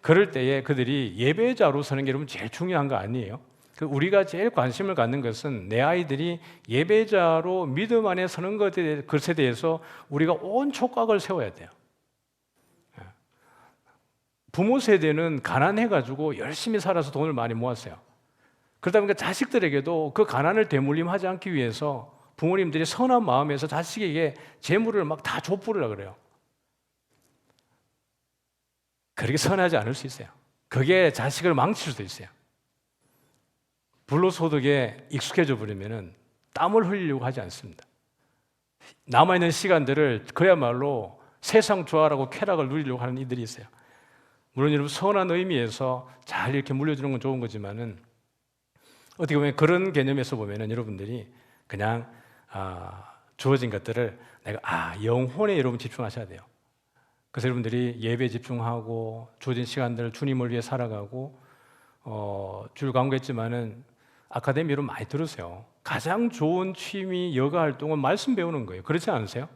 그럴 때에 그들이 예배자로 서는 게 여러분 제일 중요한 거 아니에요? 우리가 제일 관심을 갖는 것은 내 아이들이 예배자로 믿음 안에 서는 것에 대해서 우리가 온 촉각을 세워야 돼요. 부모 세대는 가난해가지고 열심히 살아서 돈을 많이 모았어요. 그러다 보니까 자식들에게도 그 가난을 대물림하지 않기 위해서 부모님들이 선한 마음에서 자식에게 재물을 막 다 줘뿌리라 그래요. 그렇게 선하지 않을 수 있어요. 그게 자식을 망칠 수도 있어요. 불로소득에 익숙해져 버리면은 땀을 흘리려고 하지 않습니다. 남아있는 시간들을 그야말로 세상 좋아라고 쾌락을 누리려고 하는 이들이 있어요. 물론 여러분 선한 의미에서 잘 이렇게 물려주는 건 좋은 거지만은 어떻게 보면 그런 개념에서 보면은 여러분들이 그냥 주어진 것들을 내가 영혼에 여러분 집중하셔야 돼요. 그래서 여러분들이 예배에 집중하고 주어진 시간들을 주님을 위해 살아가고 줄 광고했지만은 아카데미로 많이 들으세요. 가장 좋은 취미 여가 활동은 말씀 배우는 거예요. 그렇지 않으세요?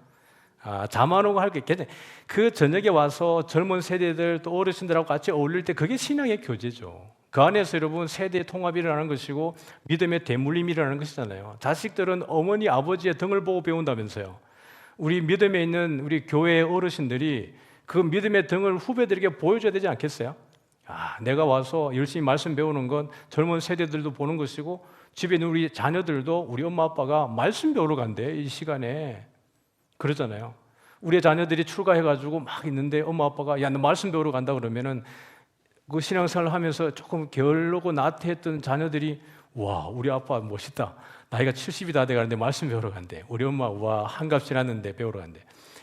잠안 오고 할 게 있겠네. 그 저녁에 와서 젊은 세대들 또 어르신들하고 같이 어울릴 때 그게 신앙의 교제죠. 그 안에서 여러분 세대의 통합이 일어나는 것이고 믿음의 대물림이 일어나는 것이잖아요. 자식들은 어머니 아버지의 등을 보고 배운다면서요. 우리 믿음에 있는 우리 교회의 어르신들이 그 믿음의 등을 후배들에게 보여줘야 되지 않겠어요? 내가 와서 열심히 말씀 배우는 건 젊은 세대들도 보는 것이고 집에 있는 우리 자녀들도 우리 엄마 아빠가 말씀 배우러 간대 이 시간에. 그러잖아요. 우리 자녀들이 출가해가지고 막 있는데 엄마 아빠가 야 너 말씀 배우러 간다 그러면은 그 신앙생활을 하면서 조금 게을르고 나태했던 자녀들이 와 우리 아빠 멋있다. 나이가 70이 다 돼가는데 말씀 배우러 간대. 우리 엄마 와 한갑 지났는데 배우러 간대.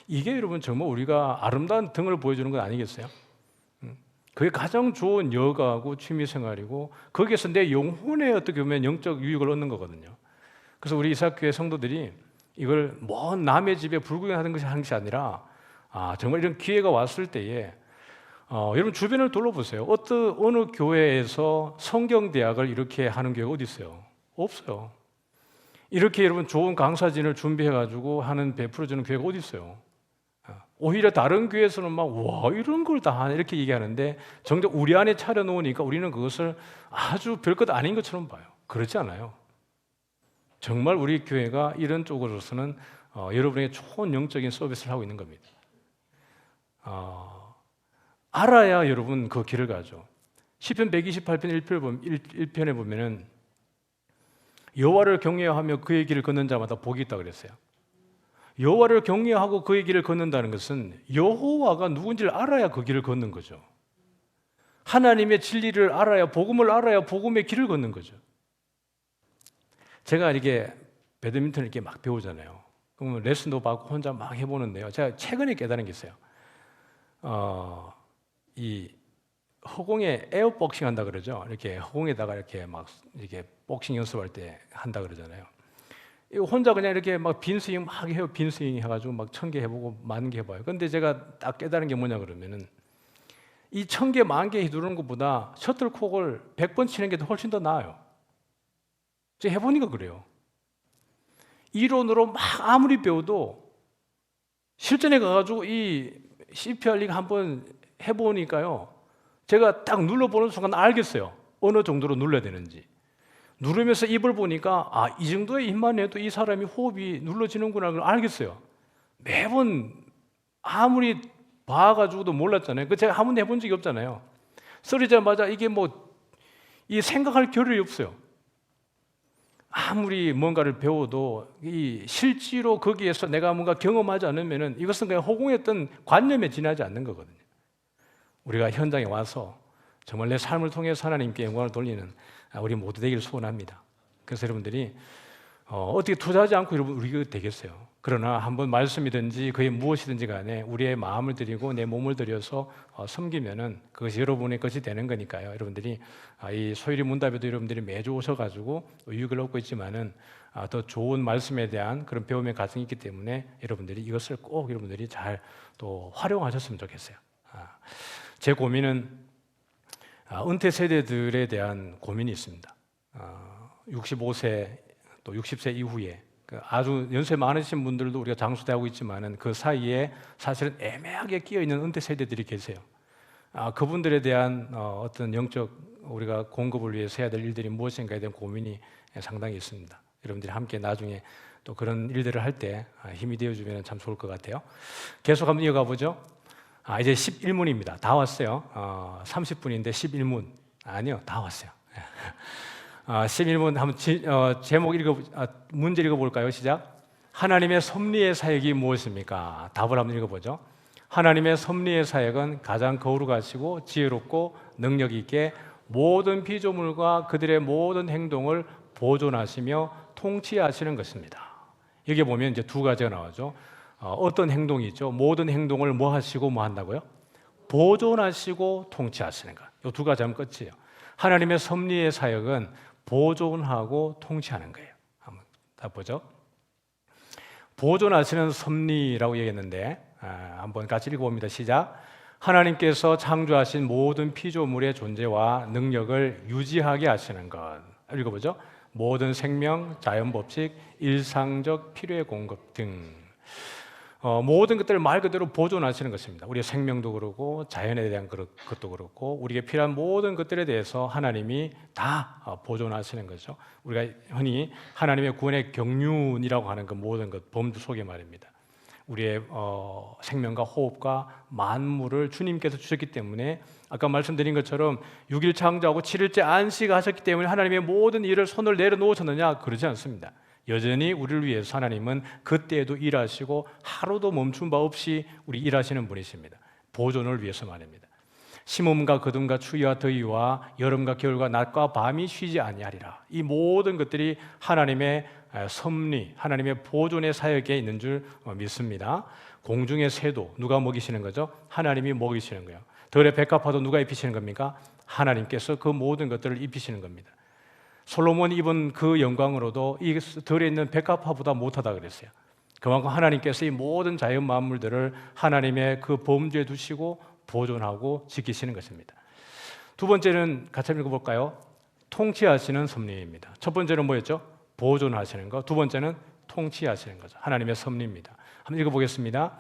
이게 여러분 정말 우리가 아름다운 등을 보여주는 건 아니겠어요? 그게 가장 좋은 여가고 취미생활이고 거기에서 내 영혼에 어떻게 보면 영적 유익을 얻는 거거든요. 그래서 우리 이삭교회 성도들이 이걸 먼 남의 집에 불구경하는 것이 하는 것이 아니라 정말 이런 기회가 왔을 때에 여러분 주변을 둘러보세요. 어느 교회에서 성경대학을 이렇게 하는 교회가 어디 있어요? 없어요. 이렇게 여러분 좋은 강사진을 준비해가지고 하는 베풀어주는 교회가 어디 있어요? 오히려 다른 교회에서는 막 와 이런 걸 다 하네 이렇게 얘기하는데 정작 우리 안에 차려놓으니까 우리는 그것을 아주 별것 아닌 것처럼 봐요. 그렇지 않아요. 정말 우리 교회가 이런 쪽으로서는 여러분에게 좋은 영적인 서비스를 하고 있는 겁니다. 알아야 여러분 그 길을 가죠. 시편 128편 1편에 보면은 여호와를 경외하며 그의 길을 걷는 자마다 복이 있다 그랬어요. 여호와를 경외하고 그의 길을 걷는다는 것은 여호와가 누군지를 알아야 그 길을 걷는 거죠. 하나님의 진리를 알아야 복음을 알아야 복음의 길을 걷는 거죠. 제가 이렇게 배드민턴을 이렇게 막 배우잖아요. 그러면 레슨도 받고 혼자 막 해보는데요. 제가 최근에 깨달은 게 있어요. 이 허공에 에어복싱 한다 그러죠. 이렇게 허공에다가 이렇게 막 이렇게 복싱 연습할 때 한다 그러잖아요. 이거 혼자 그냥 이렇게 막 빈스윙 막 해요. 빈스윙 해가지고 막 1000개 해보고 10,000개 해봐요. 근데 제가 딱 깨달은 게 뭐냐 그러면은 이 1000개, 10,000개 해두는 것보다 셔틀콕을 100번 치는 게 훨씬 더 나아요. 제가 해보니까 그래요. 이론으로 막 아무리 배워도 실전에 가가지고 이 CPR 리그 한번 해보니까요. 제가 딱 눌러보는 순간 알겠어요. 어느 정도로 눌러야 되는지. 누르면서 입을 보니까 이 정도의 힘만 해도 이 사람이 호흡이 눌러지는구나 그걸 알겠어요. 매번 아무리 봐가지고도 몰랐잖아요. 그 제가 한 번도 해본 적이 없잖아요. 쓰러지자마자 이게 이 생각할 겨를이 없어요. 아무리 뭔가를 배워도 이 실제로 거기에서 내가 뭔가 경험하지 않으면은 이것은 그냥 허공했던 관념에 지나지 않는 거거든요. 우리가 현장에 와서 정말 내 삶을 통해서 하나님께 영광을 돌리는 우리 모두 되기를 소원합니다. 그래서 여러분들이 어떻게 투자하지 않고 여러분 우리가 되겠어요. 그러나 한번 말씀이든지 그게 무엇이든지 간에 우리의 마음을 드리고 내 몸을 들여서 섬기면은 그것이 여러분의 것이 되는 거니까요. 여러분들이 이 소일이 문답에도 여러분들이 매주 오셔가지고 유익을 얻고 있지만은 더 좋은 말씀에 대한 그런 배움의 과정이 있기 때문에 여러분들이 이것을 꼭 여러분들이 잘 또 활용하셨으면 좋겠어요. 제 고민은 은퇴 세대들에 대한 고민이 있습니다. 65세 또 60세 이후에 아주 연세 많으신 분들도 우리가 장수대하고 있지만은 그 사이에 사실은 애매하게 끼어 있는 은퇴 세대들이 계세요. 그분들에 대한 어떤 영적 우리가 공급을 위해서 해야 될 일들이 무엇인가에 대한 고민이 상당히 있습니다. 여러분들이 함께 나중에 또 그런 일들을 할 때 힘이 되어주면 참 좋을 것 같아요. 계속 한번 이어가 보죠. 이제 11문입니다. 다 왔어요. 30분인데 11문. 아니요, 다 왔어요. 11문 한번 제목 문제 읽어볼까요? 시작. 하나님의 섭리의 사역이 무엇입니까? 답을 한번 읽어보죠. 하나님의 섭리의 사역은 가장 거룩하시고 지혜롭고 능력 있게 모든 피조물과 그들의 모든 행동을 보존하시며 통치하시는 것입니다. 여기 보면 이제 두 가지가 나오죠. 어떤 행동이 있죠? 모든 행동을 뭐 하시고 뭐 한다고요? 보존하시고 통치하시는 것. 이 두 가지 하면 끝이에요. 하나님의 섭리의 사역은 보존하고 통치하는 거예요. 한번 다 보죠. 보존하시는 섭리라고 얘기했는데 한번 같이 읽어봅니다. 시작. 하나님께서 창조하신 모든 피조물의 존재와 능력을 유지하게 하시는 것. 읽어보죠. 모든 생명, 자연 법칙, 일상적 필요의 공급 등 모든 것들을 말 그대로 보존하시는 것입니다. 우리의 생명도 그렇고 자연에 대한 것도 그렇고 우리에게 필요한 모든 것들에 대해서 하나님이 다 보존하시는 거죠. 우리가 흔히 하나님의 구원의 경륜이라고 하는 그 모든 것 범주 속에 말입니다. 우리의 생명과 호흡과 만물을 주님께서 주셨기 때문에 아까 말씀드린 것처럼 6일 창조하고 7일째 안식하셨기 때문에 하나님의 모든 일을 손을 내려놓으셨느냐? 그러지 않습니다. 여전히 우리를 위해서 하나님은 그때에도 일하시고 하루도 멈춘 바 없이 우리 일하시는 분이십니다. 보존을 위해서 말입니다. 심음과 거둠과 추위와 더위와 여름과 겨울과 낮과 밤이 쉬지 아니하리라. 이 모든 것들이 하나님의 섭리, 하나님의 보존의 사역에 있는 줄 믿습니다. 공중의 새도 누가 먹이시는 거죠? 하나님이 먹이시는 거예요. 들의 백합화도 누가 입히시는 겁니까? 하나님께서 그 모든 것들을 입히시는 겁니다. 솔로몬이 입은 그 영광으로도 이 들에 있는 백합화보다 못하다 그랬어요. 그만큼 하나님께서 이 모든 자연 만물들을 하나님의 그 범주에 두시고 보존하고 지키시는 것입니다. 두 번째는 같이 읽어볼까요? 통치하시는 섭리입니다. 첫 번째는 뭐였죠? 보존하시는 것. 두 번째는 통치하시는 거죠. 하나님의 섭리입니다. 한번 읽어보겠습니다.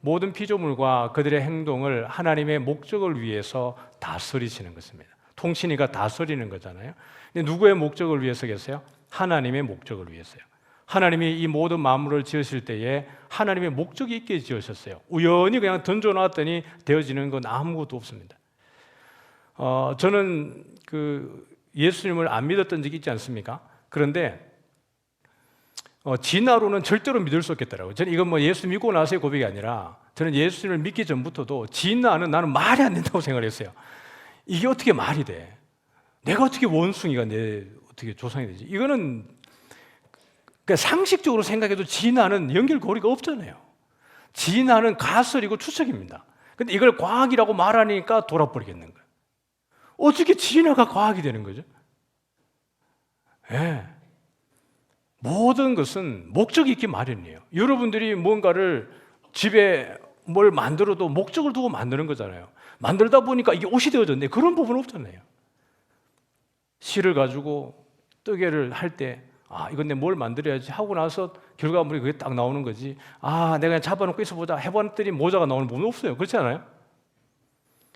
모든 피조물과 그들의 행동을 하나님의 목적을 위해서 다스리시는 것입니다. 통치니까 다스리는 거잖아요. 근데 누구의 목적을 위해서겠어요? 하나님의 목적을 위해서요. 하나님이 이 모든 만물을 지으실 때에 하나님의 목적이 있게 지으셨어요. 우연히 그냥 던져놨더니 되어지는 건 아무것도 없습니다. 저는 예수님을 안 믿었던 적이 있지 않습니까? 그런데 진화로는 절대로 믿을 수 없겠더라고요. 저는 이건 예수 믿고 나서의 고백이 아니라 저는 예수님을 믿기 전부터도 진화는 나는 말이 안 된다고 생각을 했어요. 이게 어떻게 말이 돼? 내가 어떻게 원숭이가 어떻게 조상이 되지? 이거는 그러니까 상식적으로 생각해도 진화는 연결고리가 없잖아요. 진화는 가설이고 추측입니다. 근데 이걸 과학이라고 말하니까 돌아버리겠는 거예요. 어떻게 진화가 과학이 되는 거죠? 네. 모든 것은 목적이 있기 마련이에요. 여러분들이 뭔가를 집에 뭘 만들어도 목적을 두고 만드는 거잖아요. 만들다 보니까 이게 옷이 되어졌네. 그런 부분은 없잖아요. 실을 가지고 뜨개를 할 때 이건 내가 뭘 만들어야지 하고 나서 결과물이 그게 딱 나오는 거지. 내가 그냥 잡아놓고 있어보자 해봤더니 모자가 나오는 부분은 없어요. 그렇지 않아요?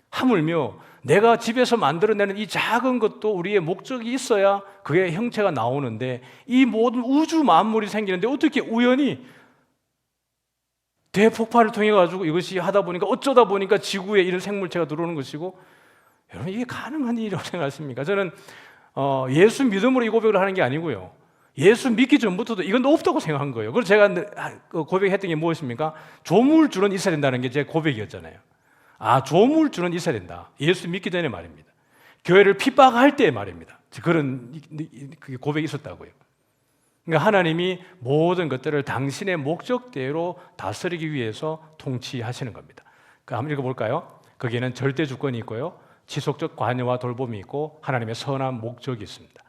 하물며 내가 집에서 만들어내는 이 작은 것도 우리의 목적이 있어야 그게 형체가 나오는데 이 모든 우주 만물이 생기는데 어떻게 우연히 대폭발을 통해 가지고 이것이 하다 보니까 어쩌다 보니까 지구에 이런 생물체가 들어오는 것이고 여러분 이게 가능한 일이라고 생각하십니까? 저는 예수 믿음으로 이 고백을 하는 게 아니고요. 예수 믿기 전부터도 이건 없다고 생각한 거예요. 그래서 제가 고백했던 게 무엇입니까? 조물주는 있어야 된다는 게 제 고백이었잖아요. 조물주는 있어야 된다. 예수 믿기 전에 말입니다. 교회를 핍박할 때 말입니다. 그런 고백이 있었다고요. 그러니까 하나님이 모든 것들을 당신의 목적대로 다스리기 위해서 통치하시는 겁니다. 한번 읽어볼까요? 거기에는 절대 주권이 있고요. 지속적 관여와 돌봄이 있고 하나님의 선한 목적이 있습니다.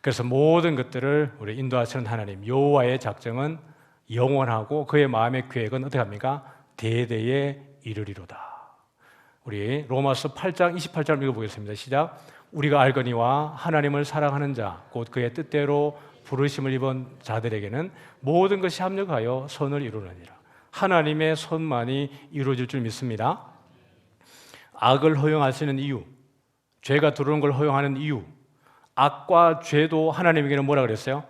그래서 모든 것들을 우리 인도하시는 하나님 여호와의 작정은 영원하고 그의 마음의 계획은 어떻게 합니까? 대대에 이르리로다. 우리 로마서 8장 28절 읽어보겠습니다. 시작. 우리가 알거니와 하나님을 사랑하는 자 곧 그의 뜻대로 부르심을 입은 자들에게는 모든 것이 합력하여 선을 이루느니라. 하나님의 선만이 이루어질 줄 믿습니다. 악을 허용하시는 이유, 죄가 들어오는 걸 허용하는 이유, 악과 죄도 하나님에게는 뭐라 그랬어요?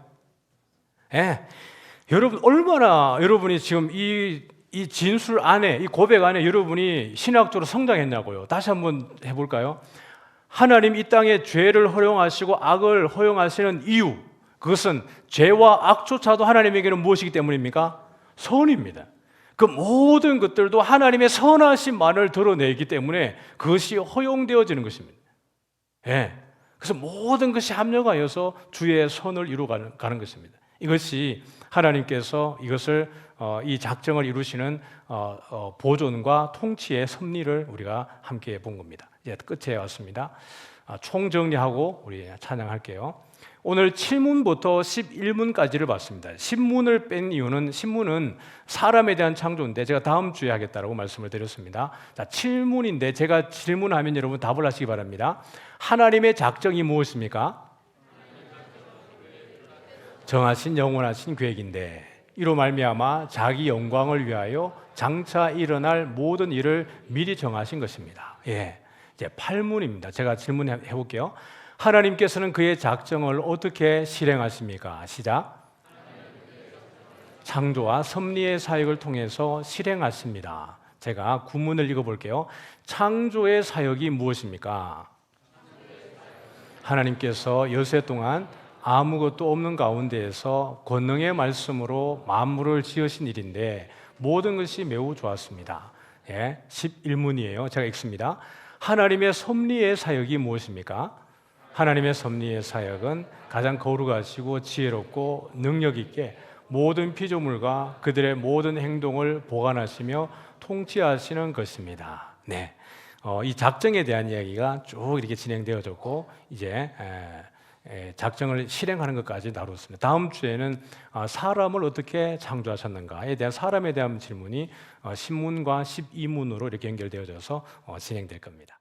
여러분 얼마나 여러분이 지금 이 이 진술 안에, 이 고백 안에 여러분이 신학적으로 성장했냐고요. 다시 한번 해볼까요? 하나님 이 땅에 죄를 허용하시고 악을 허용하시는 이유, 그것은 죄와 악조차도 하나님에게는 무엇이기 때문입니까? 선입니다. 그 모든 것들도 하나님의 선하심만을 드러내기 때문에 그것이 허용되어지는 것입니다. 예. 그래서 모든 것이 합력하여서 주의 선을 이루어가는 것입니다. 이것이 하나님께서 이것을 이 작정을 이루시는 보존과 통치의 섭리를 우리가 함께 본 겁니다. 이제 끝에 왔습니다. 총정리하고 우리 찬양할게요. 오늘 7문부터 11문까지를 봤습니다. 신문을 뺀 이유는 신문은 사람에 대한 창조인데 제가 다음 주에 하겠다라고 말씀을 드렸습니다. 자, 7문인데 제가 질문하면 여러분 답을 하시기 바랍니다. 하나님의 작정이 무엇입니까? 정하신 영원하신 계획인데 이로 말미암아 자기 영광을 위하여 장차 일어날 모든 일을 미리 정하신 것입니다. 예, 이제 8문입니다. 제가 질문해 볼게요. 하나님께서는 그의 작정을 어떻게 실행하십니까? 시작. 창조와 섭리의 사역을 통해서 실행하십니다. 제가 구문을 읽어볼게요. 창조의 사역이 무엇입니까? 하나님께서 여세 동안 아무것도 없는 가운데에서 권능의 말씀으로 만물을 지으신 일인데 모든 것이 매우 좋았습니다. 예, 11문이에요. 제가 읽습니다. 하나님의 섭리의 사역이 무엇입니까? 하나님의 섭리의 사역은 가장 거룩하시고 지혜롭고 능력 있게 모든 피조물과 그들의 모든 행동을 보관하시며 통치하시는 것입니다. 네, 이 작정에 대한 이야기가 쭉 이렇게 진행되어졌고 이제 작정을 실행하는 것까지 다뤘습니다. 다음 주에는 사람을 어떻게 창조하셨는가에 대한 사람에 대한 질문이 신문과 12문으로 이렇게 연결되어져서 진행될 겁니다.